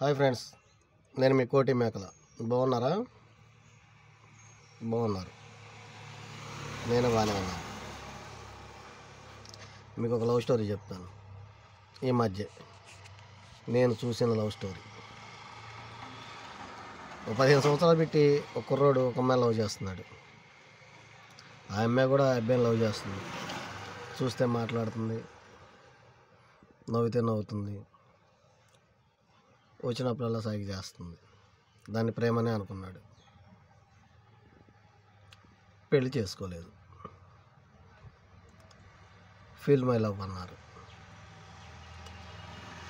Hi friends, నేను మీ కోటి మేకల. బాగున్నారా? బాగున్నారు. నేను బాగానే ఉన్నాను. మీకు ఒక లవ్ స్టోరీ చెప్తాను. ఈ మధ్య నేను చూసిన లవ్ స్టోరీ. ఒక 15 సంవత్సరాలు పెట్టి ఒక కుర్రోడు ఒక అమ్మాయిని లవ్ చేస్తున్నాడు. ఆ అమ్మాయి కూడా ఆ అబ్బాయిని లవ్ చేస్తుంది. చూస్తే మాట్లాడుతుంది, నవ్వితే నవ్వుతుంది, వచ్చినప్పుడల్లా సాగి చేస్తుంది. దాన్ని ప్రేమనే అనుకున్నాడు. పెళ్లి చేసుకోలేదు. ఫీల్ మై లవ్ అన్నారు.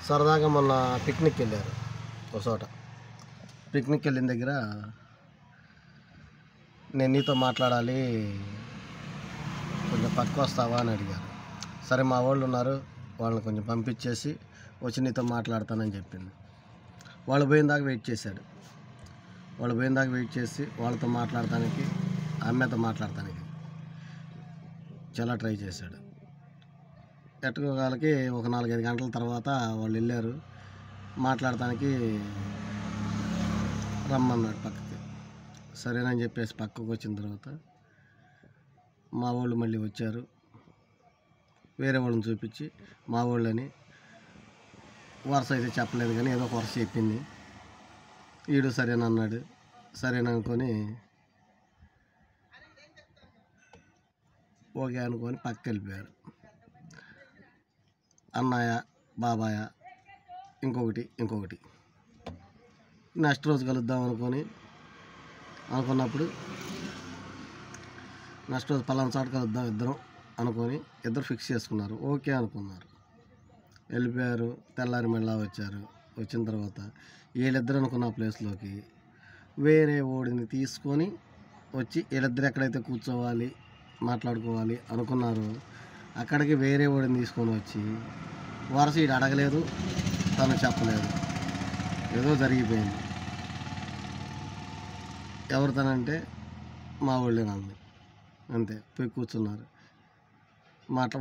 సరదాగా మొన్న పిక్నిక్ వెళ్ళారు ఒక చోట. పిక్నిక్ వెళ్ళిన దగ్గర నేను నీతో మాట్లాడాలి, కొంచెం పక్క వస్తావా అని అడిగారు. సరే, మా వాళ్ళు ఉన్నారు, వాళ్ళని కొంచెం పంపించేసి వచ్చి నీతో మాట్లాడతానని చెప్పింది. వాళ్ళు పోయిన దాకా వెయిట్ చేశాడు. వాళ్ళతో మాట్లాడటానికి, అమ్మాయితో మాట్లాడటానికి చాలా ట్రై చేశాడు. ఎట్టుకోగలకి ఒక 4-5 గంటల తర్వాత వాళ్ళు వెళ్ళారు. మాట్లాడటానికి రమ్మన్నాడు పక్కకి. సరేనని చెప్పేసి పక్కకు వచ్చిన తర్వాత మా వాళ్ళు మళ్ళీ వచ్చారు. వేరే వాళ్ళని చూపించి మా వాళ్ళని వరుస అయితే చెప్పలేదు, కానీ ఏదో ఒక వరుస చెప్పింది. వీడు సరేనన్నాడు. సరేననుకొని ఓకే అనుకొని పక్కకి వెళ్ళిపోయారు. అన్నయ్య, బాబాయ, ఇంకొకటి నెక్స్ట్ రోజు కలుద్దాం అనుకున్నప్పుడు నెక్స్ట్ రోజు పలానా చోట కలుద్దాం ఇద్దరం అనుకొని ఇద్దరు ఫిక్స్ చేసుకున్నారు. ఓకే అనుకున్నారు, వెళ్ళిపోయారు. తెల్లారి మళ్ళా వచ్చారు. వచ్చిన తర్వాత వీళ్ళిద్దరు అనుకున్న ప్లేస్లోకి వేరే ఓడిని తీసుకొని వచ్చి వీళ్ళిద్దరు ఎక్కడైతే కూర్చోవాలి, మాట్లాడుకోవాలి అనుకున్నారు, అక్కడికి వేరే ఓడిని తీసుకొని వచ్చి వరుస వీడు అడగలేదు, తను చెప్పలేదు, ఏదో జరిగిపోయింది. ఎవరు తనంటే మా వాళ్ళేనంది. అంతే, పోయి కూర్చున్నారు.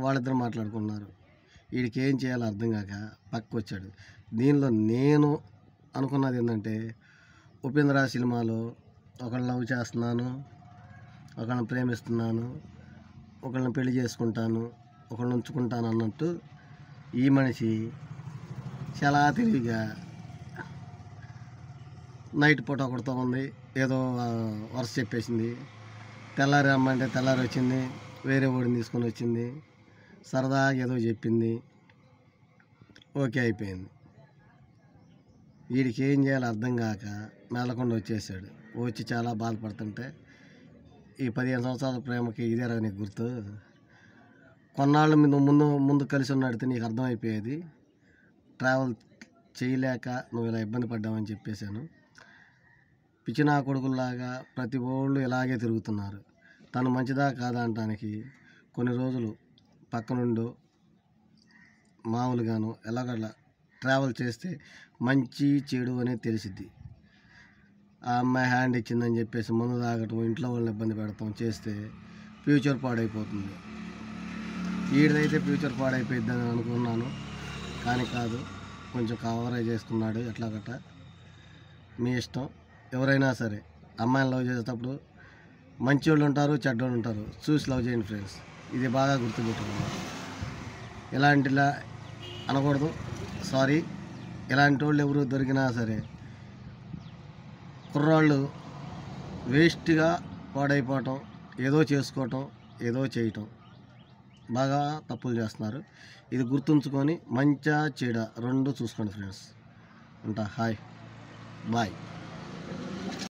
వాళ్ళిద్దరు మాట్లాడుకున్నారు. వీడికి ఏం చేయాలో అర్థం కాక పక్కకు వచ్చాడు. దీనిలో నేను అనుకున్నది ఏంటంటే, ఉపేంద్ర సినిమాలో ఒకళ్ళని లవ్ చేస్తున్నాను, ఒకళ్ళని ప్రేమిస్తున్నాను, ఒకళ్ళని పెళ్లి చేసుకుంటాను, ఒకళ్ళని ఉంచుకుంటాను అన్నట్టు ఈ మనిషి చాలా తెలివిగా నైట్ పూట ఒకటితో ఉంది, ఏదో వరుస చెప్పేసింది. తెల్లారి రమ్మంటే తెల్లారి వచ్చింది, వేరే ఓడిని తీసుకొని వచ్చింది, సరదాగా ఏదో చెప్పింది, ఓకే అయిపోయింది. వీడికి ఏం చేయాలో అర్థం కాక మేలకొండ వచ్చేసాడు. వచ్చి చాలా బాధపడుతుంటే, ఈ 15 సంవత్సరాల ప్రేమకి ఇదేరా నీకు గుర్తు, కొన్నాళ్ళు ముందు కలిసి ఉన్నాడితే నీకు అర్థమైపోయేది, ట్రావెల్ చేయలేక నువ్వు ఇలా ఇబ్బంది పడ్డావని చెప్పేశాను. పిచ్చినా కొడుకుల్లాగా ప్రతి ఓళ్ళు ఇలాగే తిరుగుతున్నారు. తను మంచిదా కాదా అనటానికి కొన్ని రోజులు పక్కనుండో మామూలుగాను ఎలాగలా ట్రావెల్ చేస్తే మంచి చెడు అనేది తెలిసిద్ది. ఆ అమ్మాయి హ్యాండ్ ఇచ్చిందని చెప్పేసి మందు తాగటం, ఇంట్లో వాళ్ళని ఇబ్బంది పెడతాం చేస్తే ఫ్యూచర్ పాడైపోతుంది. వీడిదైతే ఫ్యూచర్ పాడైపోయిద్దని అనుకున్నాను, కానీ కాదు, కొంచెం కవరేజ్ చేసుకున్నాడు. ఎట్లా గట్ట మీ ఇష్టం. ఎవరైనా సరే అమ్మాయిని లవ్ చేసేటప్పుడు మంచి వాళ్ళు ఉంటారు, చెడ్డోళ్ళు ఉంటారు, చూసి లవ్ చేయండి ఫ్రెండ్స్. ఇది బాగా గుర్తుపెట్టుకోండి. ఇలాంటిలా అనకూడదు. సారీ, ఇలాంటి వాళ్ళు ఎవరు దొరికినా సరే కుర్రాళ్ళు వేస్ట్గా పాడైపోవటం, ఏదో చేసుకోవటం, ఏదో చేయటం, బాగా తప్పులు చేస్తున్నారు. ఇది గుర్తుంచుకొని మంచిగా చెడ రెండు చూసుకోండి ఫ్రెండ్స్. ఉంటా. Hi, bye.